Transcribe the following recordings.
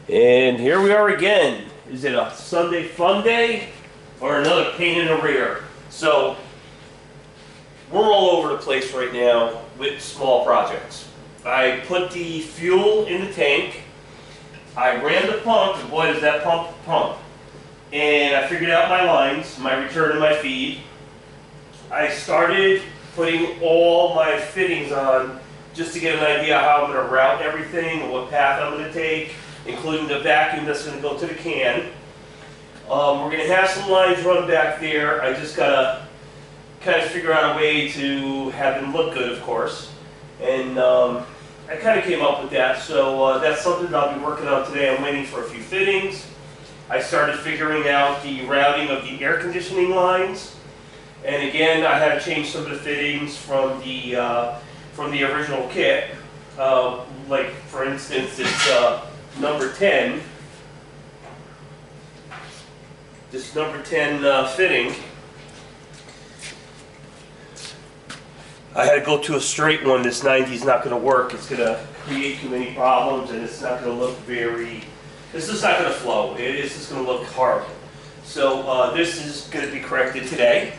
And here we are again. Is it a Sunday fun day or another pain in the rear? So we're all over the place right now with small projects. I put the fuel in the tank. I ran the pump, and boy does that pump. And I figured out my lines, my return and my feed. I started putting all my fittings on just to get an idea how I'm going to route everything and what path I'm going to take, including the vacuum that's going to go to the can. We're going to have some lines run back there. I just got to kind of figure out a way to have them look good, of course. And I kind of came up with that, so that's something that I'll be working on today. I'm waiting for a few fittings. I started figuring out the routing of the air conditioning lines. And again, I had to change some of the fittings from the original kit. Like, for instance, this number 10. This number 10 fitting. I had to go to a straight one. This 90 is not going to work. It's going to create too many problems, and it's not going to look very... This is not going to flow. It's just going to look horrible. So this is going to be corrected today.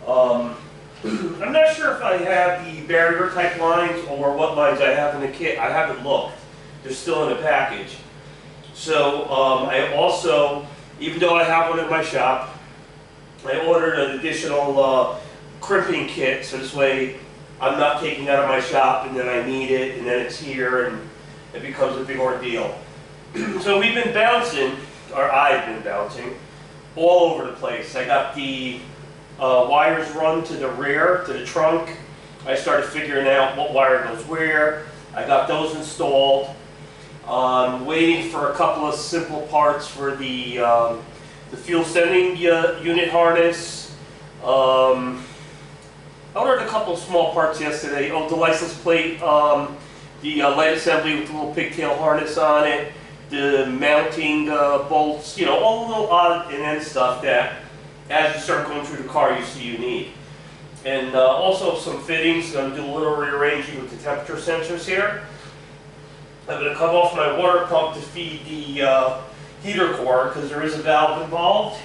I'm not sure if I have the barrier type lines or what lines I have in the kit. I haven't looked. They're still in the package. So I also, even though I have one in my shop, I ordered an additional crimping kit, so this way I'm not taking it out of my shop and then I need it and then it's here and it becomes a big ordeal. So we've been bouncing, or I've been bouncing, all over the place. I got the wires run to the rear, to the trunk. I started figuring out what wire goes where. I got those installed. I'm waiting for a couple of simple parts for the fuel sending unit harness. I ordered a couple of small parts yesterday. Oh, the license plate, the light assembly with the little pigtail harness on it, the mounting bolts, you know, all the little odd and end stuff that as you start going through the car you see you need. And also some fittings. I'm going to do a little rearranging with the temperature sensors here. I'm going to come off my water pump to feed the heater core because there is a valve involved.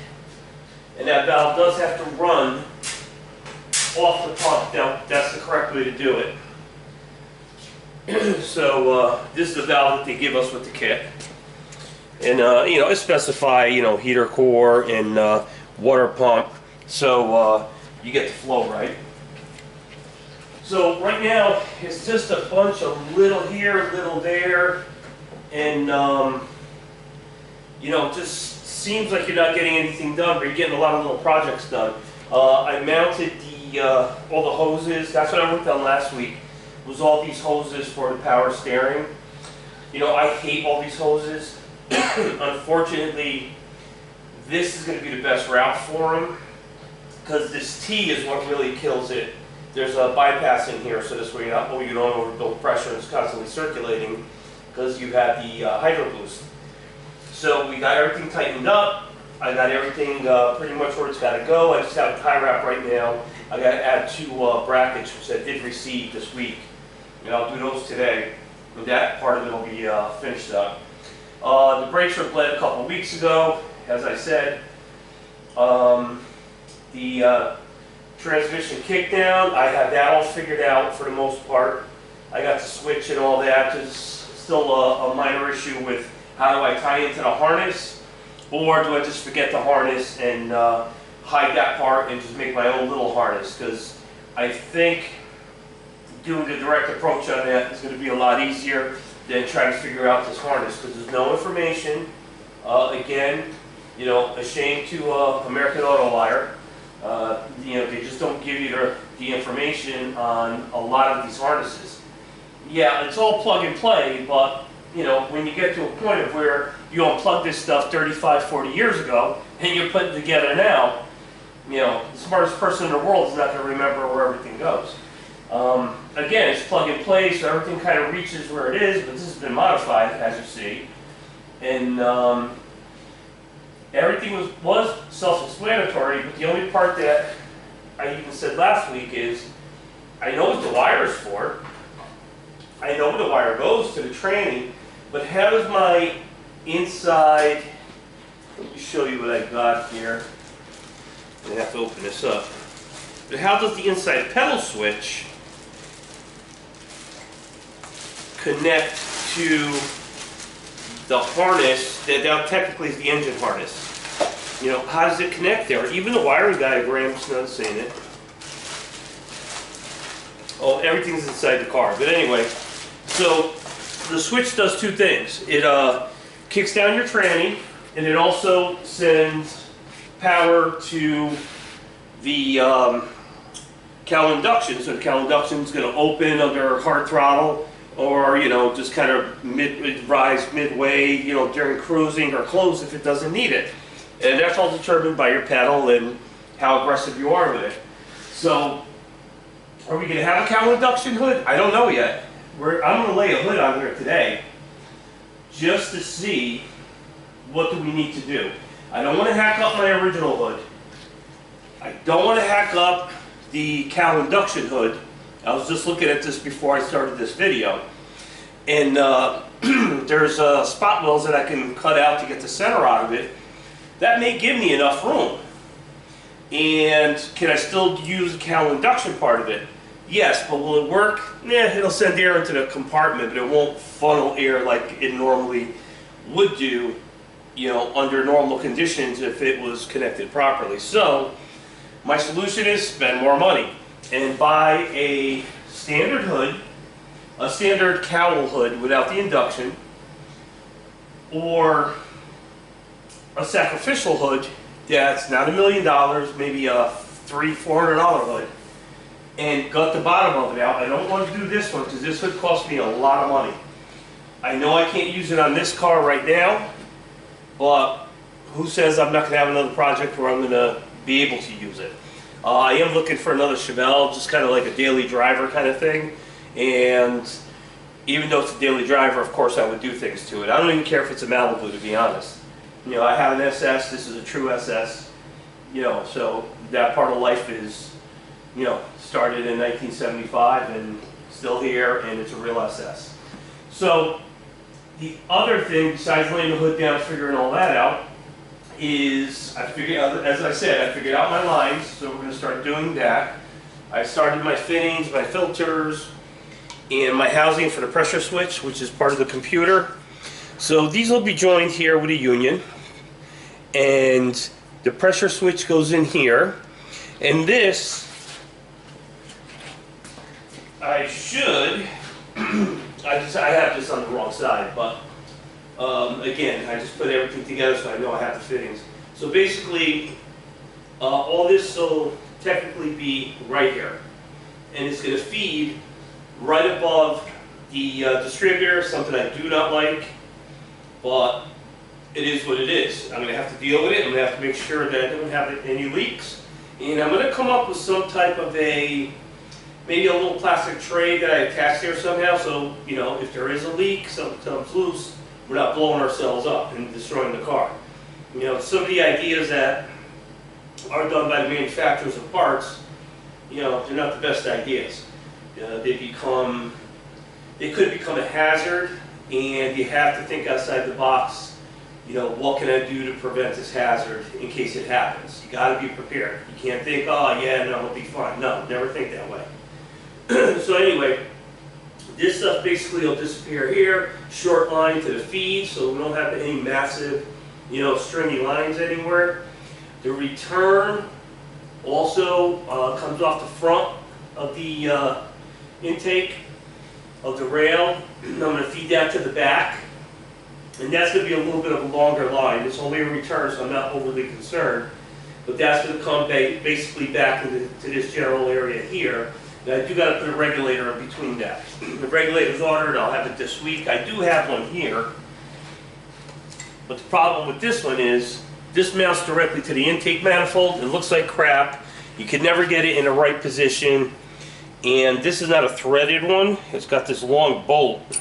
And that valve does have to run off the pump. Now, that's the correct way to do it. So this is the valve that they give us with the kit. And you know, it specify, you know, heater core and water pump, so you get the flow right. So right now it's just a bunch of little here, little there, and you know, it just seems like you're not getting anything done, but you're getting a lot of little projects done. I mounted all the hoses. That's what I worked on last week. Was all these hoses for the power steering. You know, I hate all these hoses. Unfortunately, this is going to be the best route for them because this T is what really kills it. There's a bypass in here, so this way you don't overbuild pressure and it's constantly circulating because you have the hydro boost. So we got everything tightened up. I got everything pretty much where it's got to go. I just have a tie wrap right now. I got to add 2 brackets, which I did receive this week. And I'll do those today. And that part of it will be finished up. The brakes were bled a couple of weeks ago, as I said. The transmission kickdown, I have that all figured out for the most part. I got the switch and all that. There's still a minor issue with how do I tie into the harness, or do I just forget the harness and hide that part and just make my own little harness, because I think doing the direct approach on that is going to be a lot easier than trying to figure out this harness, because there's no information. Again, you know, a shame to American Auto Wire. You know, they just don't give you the information on a lot of these harnesses. Yeah, it's all plug and play, but you know, when you get to a point of where you unplugged this stuff 35, 40 years ago, and you're putting it together now, you know, the smartest person in the world is not going to remember where everything goes. Again, it's plug and play, so everything kind of reaches where it is, but this has been modified, as you see. And everything was self-explanatory, but the only part that I even said last week is, I know what the wire is for. I know where the wire goes to the tranny, but how does my inside, let me show you what I got here. I have to open this up. But how does the inside pedal switch connect to the harness that now technically is the engine harness? You know, how does it connect there? Even the wiring diagram's not saying it. Oh, everything's inside the car. But anyway, so the switch does two things. It kicks down your tranny, and it also sends power to the cowl induction. So the cowl induction is going to open under hard throttle, or, you know, just kind of rise midway, you know, during cruising, or close if it doesn't need it. And that's all determined by your pedal and how aggressive you are with it. So, are we going to have a cowl induction hood? I don't know yet. I'm going to lay a hood on here today just to see what do we need to do. I don't want to hack up my original hood. I don't want to hack up the cowl induction hood. I was just looking at this before I started this video. And there's spot wells that I can cut out to get the center out of it. That may give me enough room. And can I still use the cowl induction part of it? Yes, but will it work? It'll send air into the compartment, but it won't funnel air like it normally would do, you know, under normal conditions if it was connected properly. So, my solution is spend more money and buy a standard hood, a standard cowl hood without the induction, or a sacrificial hood that's not $1 million, maybe a $300-400 hood, and gut the bottom of it out. I don't want to do this one because this hood cost me a lot of money. I know I can't use it on this car right now, but who says I'm not going to have another project where I'm going to be able to use it? I am looking for another Chevelle, just kind of like a daily driver kind of thing. And even though it's a daily driver, of course I would do things to it. I don't even care if it's a Malibu, to be honest. You know, I have an SS, this is a true SS, you know, so that part of life is, you know, started in 1975 and still here, and it's a real SS. So the other thing, besides laying the hood down, figuring all that out, is I figured out, as I said, I figured out my lines, so we're going to start doing that. I started my fittings, my filters, and my housing for the pressure switch, which is part of the computer. So these will be joined here with a union, and the pressure switch goes in here, and this I should I have this on the wrong side, but again, I just put everything together so I know I have the fittings. So basically, all this will technically be right here, and it's going to feed right above the distributor, something I do not like, but it is what it is. I'm going to have to deal with it. I'm going to have to make sure that I don't have any leaks, and I'm going to come up with some type of maybe a little plastic tray that I attach there somehow, so, you know, if there is a leak, something comes loose, we're not blowing ourselves up and destroying the car. You know, some of the ideas that are done by the manufacturers of parts, you know, they're not the best ideas. They could become a hazard, and you have to think outside the box. You know, what can I do to prevent this hazard in case it happens? You got to be prepared. You can't think, oh yeah, no, it'll be fine. No, never think that way. So anyway, this stuff basically will disappear here, short line to the feed, so we don't have any massive, you know, stringy lines anywhere. The return also comes off the front of the intake of the rail. I'm going to feed that to the back, and that's going to be a little bit of a longer line. It's only a return, so I'm not overly concerned, but that's going to come basically back into this general area here. I do got to put a regulator in between that. The regulator's ordered, I'll have it this week. I do have one here, but the problem with this one is this mounts directly to the intake manifold. It looks like crap. You can never get it in the right position, and this is not a threaded one. It's got this long bolt.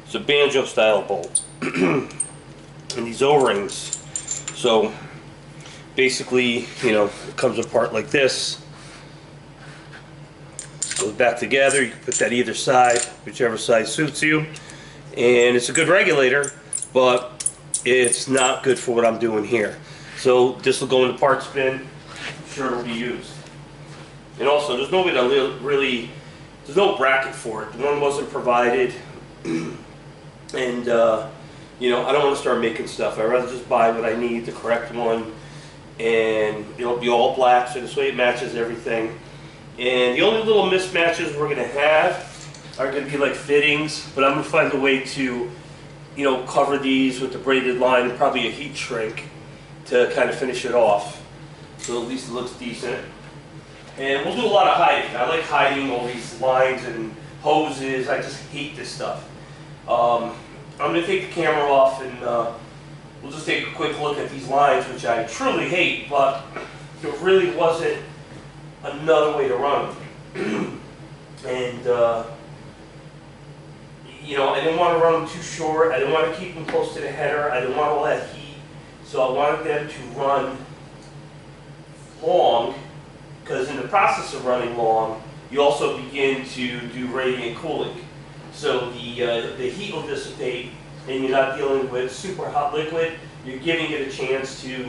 It's a banjo style bolt and these O-rings. So basically, you know, it comes apart like this. Goes back together. You can put that either side, whichever side suits you, and it's a good regulator, but it's not good for what I'm doing here. So this will go in the parts bin. I'm sure it'll be used. And also, there's no way to really, there's no bracket for it. The one wasn't provided. And, you know, I don't want to start making stuff. I'd rather just buy what I need, the correct one. And it'll be all black, so this way it matches everything. And the only little mismatches we're going to have are going to be like fittings, but I'm going to find a way to, you know, cover these with the braided line and probably a heat shrink to kind of finish it off. So at least it looks decent. And we'll do a lot of hiding. I like hiding all these lines and hoses. I just hate this stuff. I'm going to take the camera off and we'll just take a quick look at these lines, which I truly hate, but there really wasn't another way to run them. And, you know, I didn't want to run them too short. I didn't want to keep them close to the header. I didn't want all that heat. So I wanted them to run long, because in the process of running long, you also begin to do radiant cooling. So the heat will dissipate, and you're not dealing with super hot liquid. You're giving it a chance to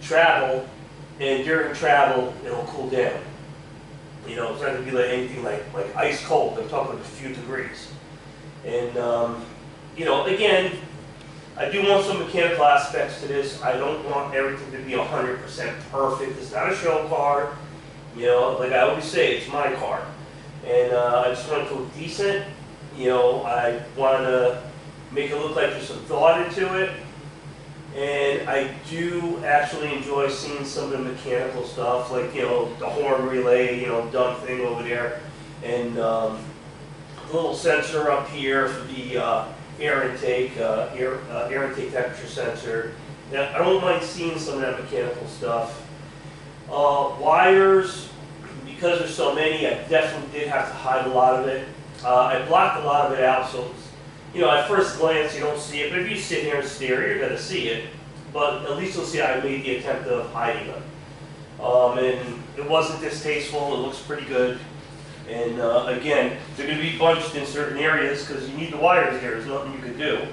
travel, and during travel, it'll cool down. You know, it's not going to be like anything like ice cold. I'm talking like a few degrees. And, you know, again, I do want some mechanical aspects to this. I don't want everything to be 100% perfect. It's not a show car. You know, like I always say, it's my car. And I just want it to look decent. You know, I want to make it look like there's some thought into it. And I do actually enjoy seeing some of the mechanical stuff, like, you know, the horn relay, you know, dumb thing over there. And a little sensor up here for the air intake temperature sensor. Now, I don't mind seeing some of that mechanical stuff. Wires, because there's so many, I definitely did have to hide a lot of it. I blocked a lot of it out, so you know, at first glance you don't see it, but if you sit here and stare, you're going to see it. But at least you'll see I made the attempt of hiding them. And it wasn't distasteful, it looks pretty good. And again, they're going to be bunched in certain areas because you need the wires here, there's nothing you can do.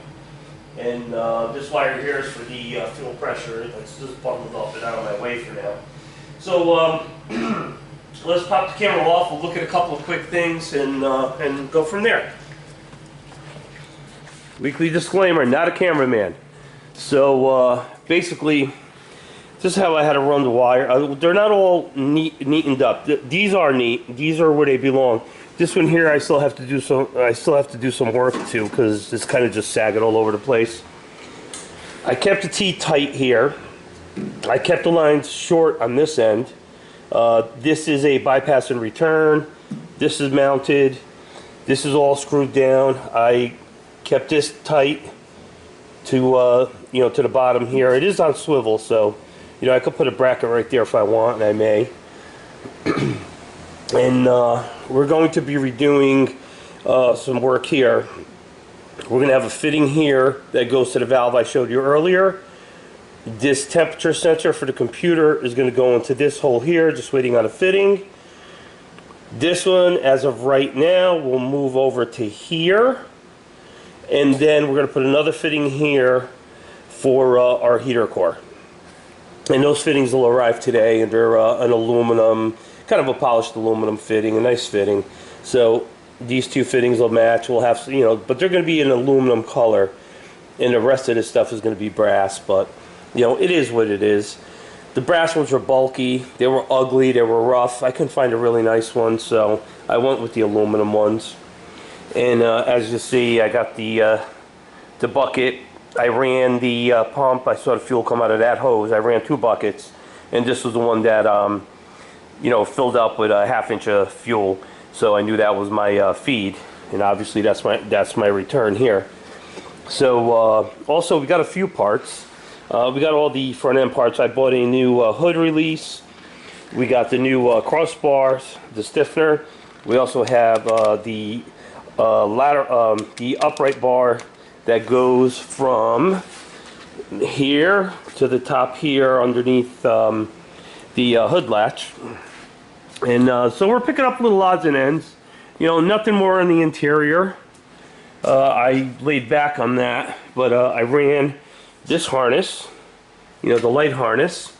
And this wire here is for the fuel pressure. It's just bundled up and out of my way for now. So let's pop the camera off, we'll look at a couple of quick things and go from there. Weekly disclaimer, not a cameraman. So basically, this is how I had to run the wire. They're not all neatened up. These are neat. These are where they belong. This one here, I still have to do some work to, because it's kind of just sagging all over the place. I kept the T tight here. I kept the lines short on this end. This is a bypass and return. This is mounted. This is all screwed down. I kept this tight to you know, to the bottom here. It is on swivel, so you know, I could put a bracket right there if I want, and I may. And we're going to be redoing some work here. We're going to have a fitting here that goes to the valve I showed you earlier. This temperature sensor for the computer is going to go into this hole here, just waiting on a fitting. This one, as of right now, will move over to here. And then we're going to put another fitting here for our heater core. And those fittings will arrive today, and they're an aluminum, kind of a polished aluminum fitting, a nice fitting. So these two fittings will match. We'll have, you know, but they're going to be an aluminum color, and the rest of this stuff is going to be brass. But you know, it is what it is. The brass ones were bulky, they were ugly, they were rough. I couldn't find a really nice one, so I went with the aluminum ones. And as you see, I got the bucket. I ran the pump. I saw the fuel come out of that hose. I ran 2 buckets, and this was the one that you know, filled up with a 1/2 inch of fuel. So I knew that was my feed, and obviously that's my return here. So also we got a few parts. We got all the front end parts. I bought a new hood release. We got the new crossbars, the stiffener. We also have the the upright bar that goes from here to the top here underneath the hood latch. And so we're picking up little odds and ends. You know, nothing more in the interior. I laid back on that, but I ran this harness, you know, the light harness.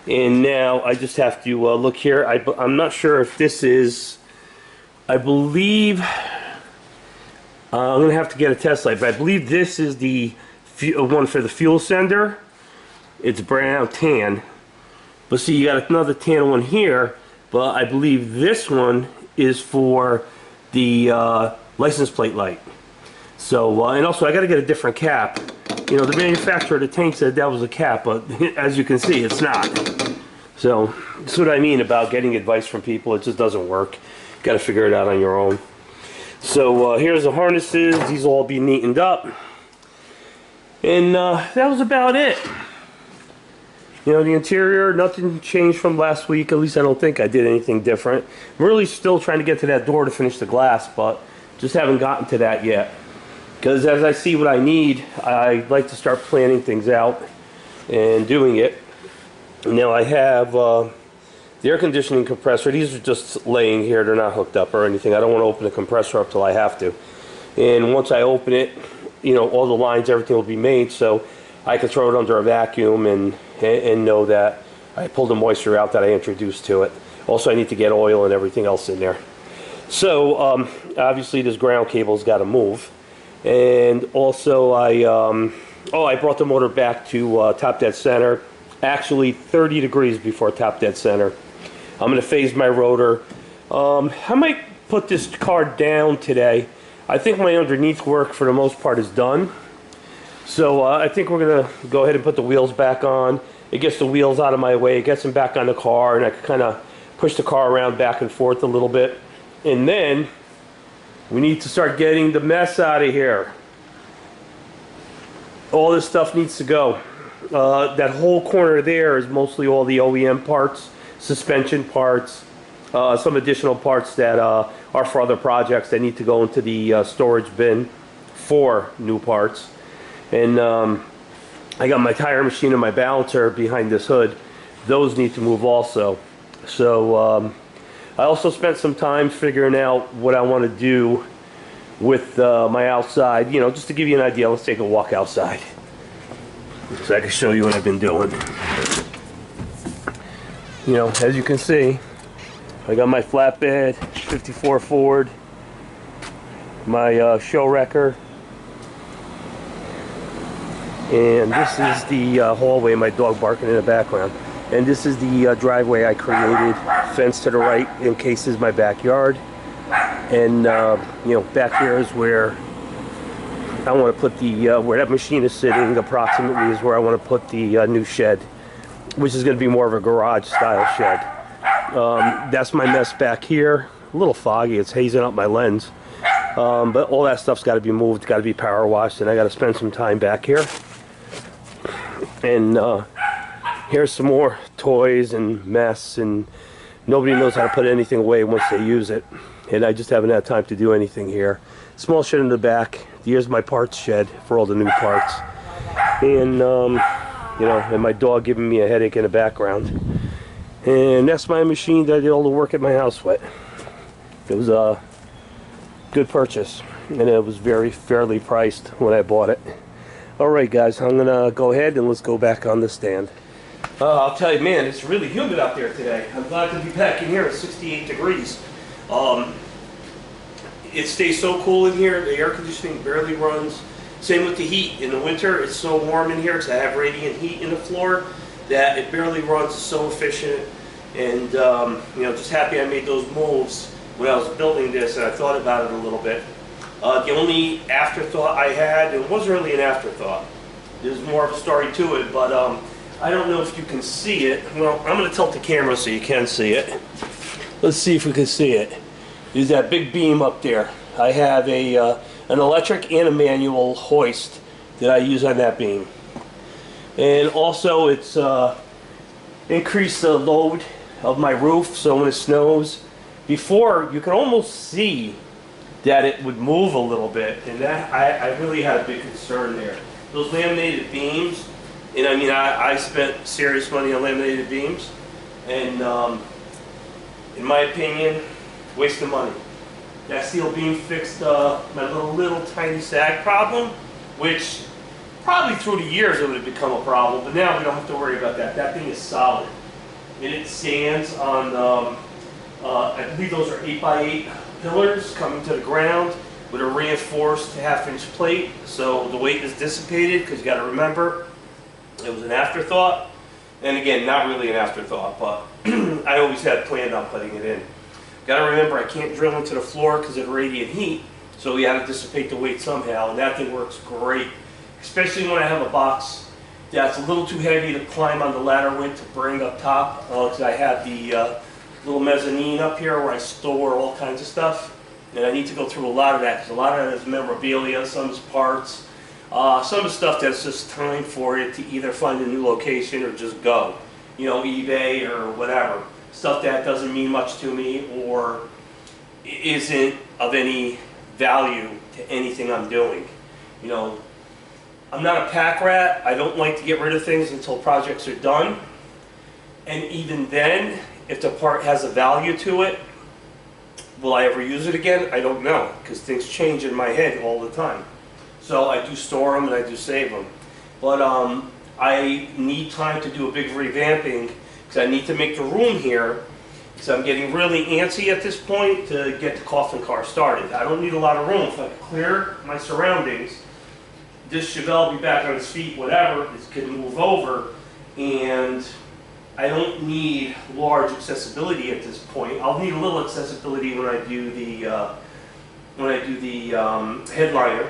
And now I just have to look here. I'm not sure if this is, I believe, I'm going to have to get a test light, but I believe this is the one for the fuel sender. It's brown tan. But see, you got another tan one here, but I believe this one is for the license plate light. So, and also I got to get a different cap. You know, the manufacturer of the tank said that was a cap, but as you can see, it's not. So, that's what I mean about getting advice from people. It just doesn't work. Got to figure it out on your own. So, here's the harnesses. These will all be neatened up. And that was about it. You know, the interior, nothing changed from last week. At least I don't think I did anything different. I'm really still trying to get to that door to finish the glass, but just haven't gotten to that yet. Because as I see what I need, I like to start planning things out and doing it. Now I have the air conditioning compressor. These are just laying here. They're not hooked up or anything. I don't want to open the compressor up till I have to. And once I open it, you know, all the lines, everything will be made, so I can throw it under a vacuum and know that I pulled the moisture out that I introduced to it. Also, I need to get oil and everything else in there. So, obviously, this ground cable's got to move. And also, I brought the motor back to top dead center. Actually, 30 degrees before top dead center. I'm going to phase my rotor. I might put this car down today. I think my underneath work, for the most part, is done. So I think we're going to go ahead and put the wheels back on. It gets the wheels out of my way, it gets them back on the car, and I can kind of push the car around back and forth a little bit. And then we need to start getting the mess out of here. All this stuff needs to go. That whole corner there is mostly all the OEM parts, suspension parts, some additional parts that are for other projects that need to go into the storage bin for new parts. And I got my tire machine and my balancer behind this hood. Those need to move also. So I also spent some time figuring out what I want to do with my outside. You know, just to give you an idea, let's take a walk outside so I can show you what I've been doing. You know, as you can see, I got my flatbed, 54 Ford, my show wrecker, and this is the hallway, my dog barking in the background. And this is the driveway I created, fence to the right in case this is my backyard. And you know, back here is where I want to put the, where that machine is sitting approximately is where I want to put the new shed, which is going to be more of a garage style shed. That's my mess back here. A little foggy, it's hazing up my lens. But all that stuff's got to be moved, got to be power washed, and I got to spend some time back here. And here's some more toys and mess, and nobody knows how to put anything away once they use it. And I just haven't had time to do anything here. Small shed in the back. Here's my parts shed for all the new parts. And, you know, and my dog giving me a headache in the background. And that's my machine that I did all the work at my house with. It was a good purchase, and it was very fairly priced when I bought it. Alright guys, I'm gonna go ahead and let's go back on the stand. I'll tell you, man, it's really humid out there today. I'm glad to be back in here at 68 degrees. It stays so cool in here, the air conditioning barely runs. Same with the heat. In the winter, it's so warm in here because I have radiant heat in the floor that it barely runs. It's so efficient. And, you know, just happy I made those moves when I was building this, and I thought about it a little bit. The only afterthought I had, it wasn't really an afterthought. There's more of a story to it, but I don't know if you can see it. Well, I'm going to tilt the camera so you can see it. Let's see if we can see it. There's that big beam up there. I have a an electric and a manual hoist that I use on that beam. And also it's increased the load of my roof, so when it snows, before you can almost see that it would move a little bit, and that I really had a big concern there. Those laminated beams, and I mean I spent serious money on laminated beams, and in my opinion, waste of money. That steel beam fixed my little tiny sag problem, which Probably through the years it would have become a problem, but now we don't have to worry about that. That thing is solid. And it stands on, I believe those are 8x8 pillars coming to the ground with a reinforced half-inch plate, so the weight is dissipated, because you got to remember, it was an afterthought. And again, not really an afterthought, but I always had planned on putting it in. Got to remember, I can't drill into the floor because of radiant heat, so we had to dissipate the weight somehow, and that thing works great. Especially when I have a box that's a little too heavy to climb on the ladder with to bring up top, because I have the little mezzanine up here where I store all kinds of stuff, and I need to go through a lot of that, because a lot of that is memorabilia, some is parts, some is stuff that's just time for it to either find a new location or just go. You know, eBay or whatever. Stuff that doesn't mean much to me or isn't of any value to anything I'm doing. You know, I'm not a pack rat. I don't like to get rid of things until projects are done. And even then, if the part has a value to it, will I ever use it again? I don't know, because things change in my head all the time. So I do store them and I do save them. But I need time to do a big revamping, because I need to make the room here. So I'm getting really antsy at this point to get the coffin car started. I don't need a lot of room. If I clear my surroundings, this Chevelle will be back on its feet, whatever, it can move over, and I don't need large accessibility at this point. I'll need a little accessibility when I do the headliner,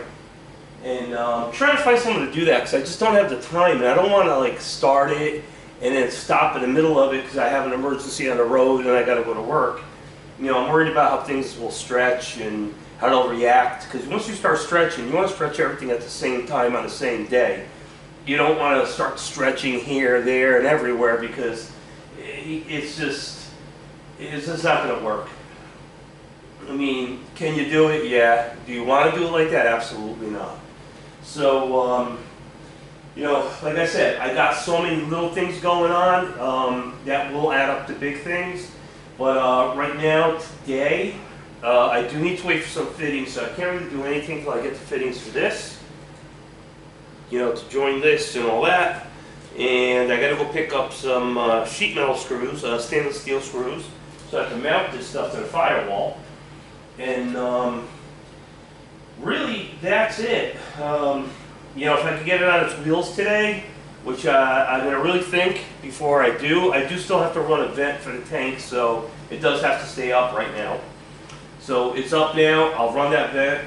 and I'm trying to find someone to do that, because I just don't have the time, and I don't want to like start it and then stop in the middle of it because I have an emergency on the road and I got to go to work. You know, I'm worried about how things will stretch and how they'll react, because once you start stretching, you want to stretch everything at the same time on the same day. You don't want to start stretching here, there, and everywhere, because it's just not going to work. I mean, can you do it? Yeah. Do you want to do it like that? Absolutely not. So, you know, like I said, I got so many little things going on that will add up to big things. But right now, today, I do need to wait for some fittings, so I can't really do anything until I get the fittings for this. You know, to join this and all that. And I gotta go pick up some sheet metal screws, stainless steel screws, so I can mount this stuff to the firewall. And really, that's it. You know, if I could get it on its wheels today, which I'm gonna really think before I do still have to run a vent for the tank, so it does have to stay up right now. So it's up now, I'll run that vent,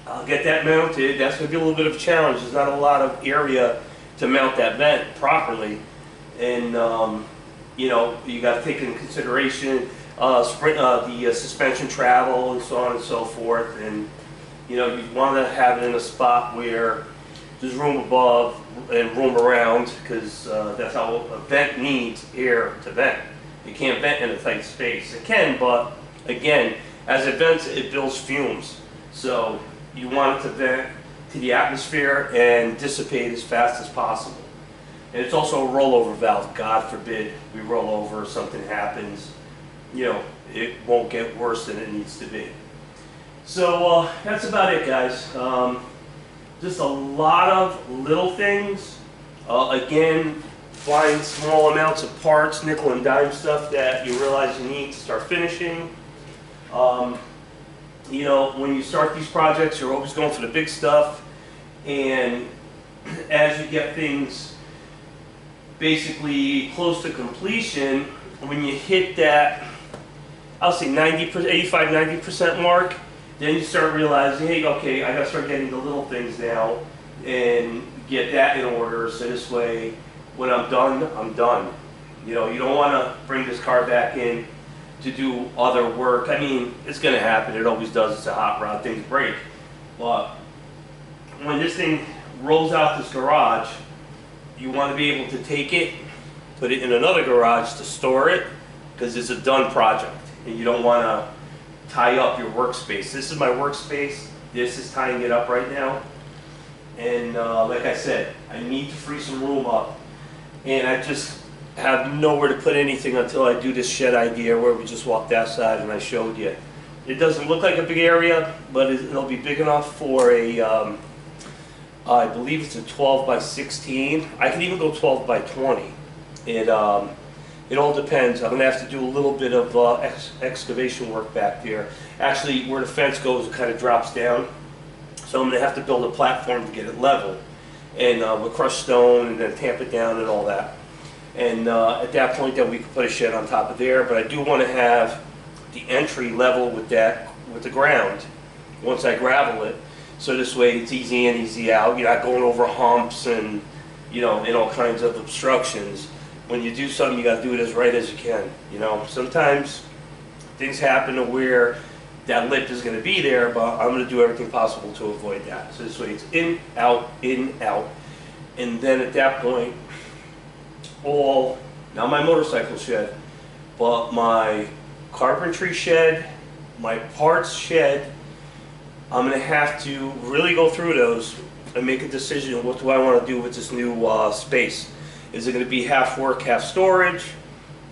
I'll get that mounted. That's going to be a little bit of a challenge. There's not a lot of area to mount that vent properly. And, you know, you got to take into consideration the suspension travel and so on and so forth. And, you know, you want to have it in a spot where there's room above and room around, because that's how a vent needs air to vent. You can't vent in a tight space. It can, but again, as it vents, it builds fumes. So you want it to vent to the atmosphere and dissipate as fast as possible. And it's also a rollover valve. God forbid we roll over, something happens, you know, it won't get worse than it needs to be. So that's about it, guys. Just a lot of little things. Again, find small amounts of parts, nickel and dime stuff that you realize you need to start finishing. You know, when you start these projects, you're always going for the big stuff, and as you get things basically close to completion, when you hit that, I'll say 85, 90% mark, then you start realizing, hey, okay, I gotta start getting the little things now and get that in order, so this way, when I'm done, I'm done. You know, you don't wanna bring this car back in to do other work. I mean, it's going to happen. It always does. It's a hot rod. Things break. But when this thing rolls out this garage, you want to be able to take it, put it in another garage to store it, because it's a done project. And you don't want to tie up your workspace. This is my workspace. This is tying it up right now. And like I said, I need to free some room up. And I just have nowhere to put anything until I do this shed idea where we just walked outside and I showed you. It doesn't look like a big area, but it'll be big enough for a I believe it's a 12 by 16. I can even go 12 by 20. It all depends. I'm going to have to do a little bit of excavation work back there. Actually, where the fence goes, it kind of drops down. So I'm going to have to build a platform to get it level. And with crushed stone and then tamp it down and all that. And at that point, then we can put a shed on top of there. But I do want to have the entry level with the ground once I gravel it. So this way it's easy in, easy out. You're not going over humps and, you know, and all kinds of obstructions. When you do something, you got to do it as right as you can. You know, sometimes things happen to where that lip is going to be there, but I'm going to do everything possible to avoid that. So this way it's in, out, and then at that point, not my motorcycle shed, but my carpentry shed, my parts shed, I'm going to have to really go through those and make a decision. What do I want to do with this new space? Is it going to be half work, half storage?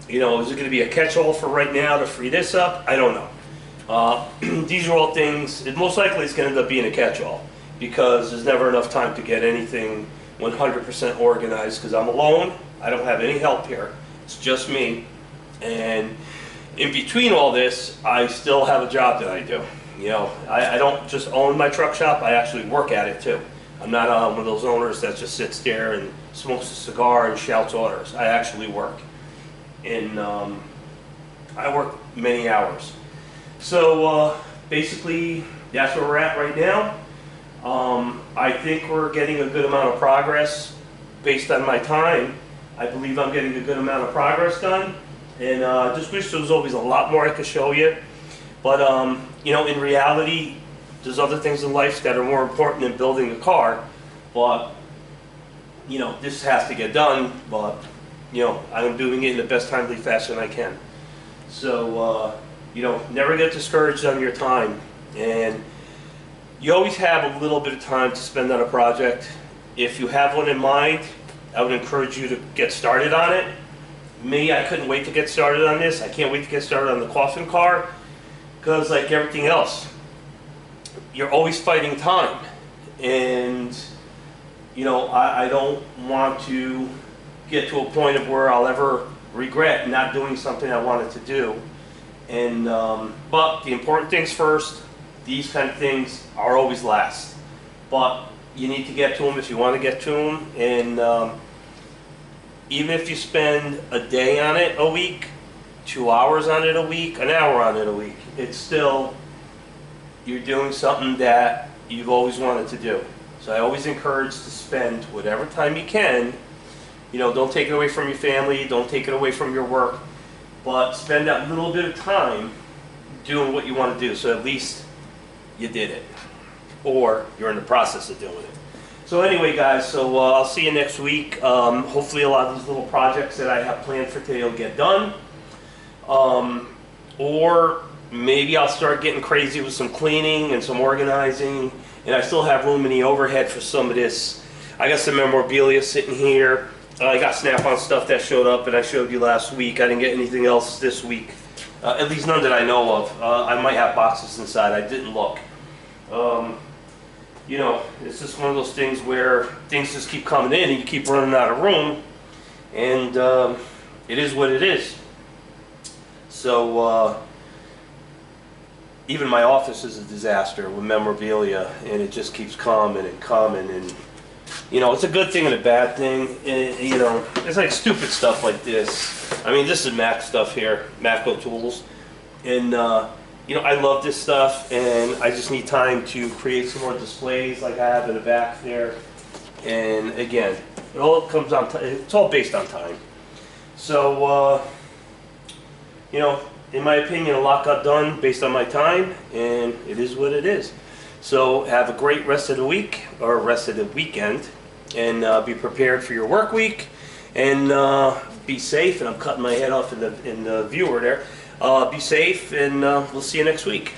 You know, is it going to be a catch-all for right now to free this up? I don't know. These are all things, it most likely is going to end up being a catch-all because there's never enough time to get anything 100% organized because I'm alone. I don't have any help here. It's just me. And in between all this, I still have a job that I do. You know, I don't just own my truck shop, I actually work at it too. I'm not one of those owners that just sits there and smokes a cigar and shouts orders. I actually work. And I work many hours. So basically, that's where we're at right now. I think we're getting a good amount of progress based on my time. I believe I'm getting a good amount of progress done. And I just wish there was always a lot more I could show you. But, you know, in reality, there's other things in life that are more important than building a car. But, you know, this has to get done. But, you know, I'm doing it in the best timely fashion I can. So, you know, never get discouraged on your time. And you always have a little bit of time to spend on a project. If you have one in mind, I would encourage you to get started on it. Me, I couldn't wait to get started on this. I can't wait to get started on the coffin car. Because like everything else, you're always fighting time. And, you know, I don't want to get to a point of where I'll ever regret not doing something I wanted to do. And, but the important things first, these kind of things are always last. But you need to get to them if you want to get to them. And even if you spend a day on it a week, 2 hours on it a week, an hour on it a week, it's still, you're doing something that you've always wanted to do. So I always encourage to spend whatever time you can. You know, don't take it away from your family, don't take it away from your work, but spend that little bit of time doing what you want to do. So at least you did it, or you're in the process of doing it. So anyway, guys, so I'll see you next week. Hopefully a lot of these little projects that I have planned for today will get done. Or maybe I'll start getting crazy with some cleaning and some organizing, and I still have room in the overhead for some of this. I got some memorabilia sitting here. I got Snap-on stuff that showed up and I showed you last week. I didn't get anything else this week, at least none that I know of. I might have boxes inside, I didn't look. You know, it's just one of those things where things just keep coming in and you keep running out of room, and it is what it is. So even my office is a disaster with memorabilia, and it just keeps coming and coming, and you know, it's a good thing and a bad thing. And, you know, it's like stupid stuff like this. I mean, this is Mac stuff here, Macco tools, and you know, I love this stuff, and I just need time to create some more displays like I have in the back there. And again, it all comes on. It's all based on time. So you know, in my opinion, a lot got done based on my time, and it is what it is. So have a great rest of the week, or rest of the weekend, and be prepared for your work week, and be safe. And I'm cutting my head off in the viewer there. Be safe, and we'll see you next week.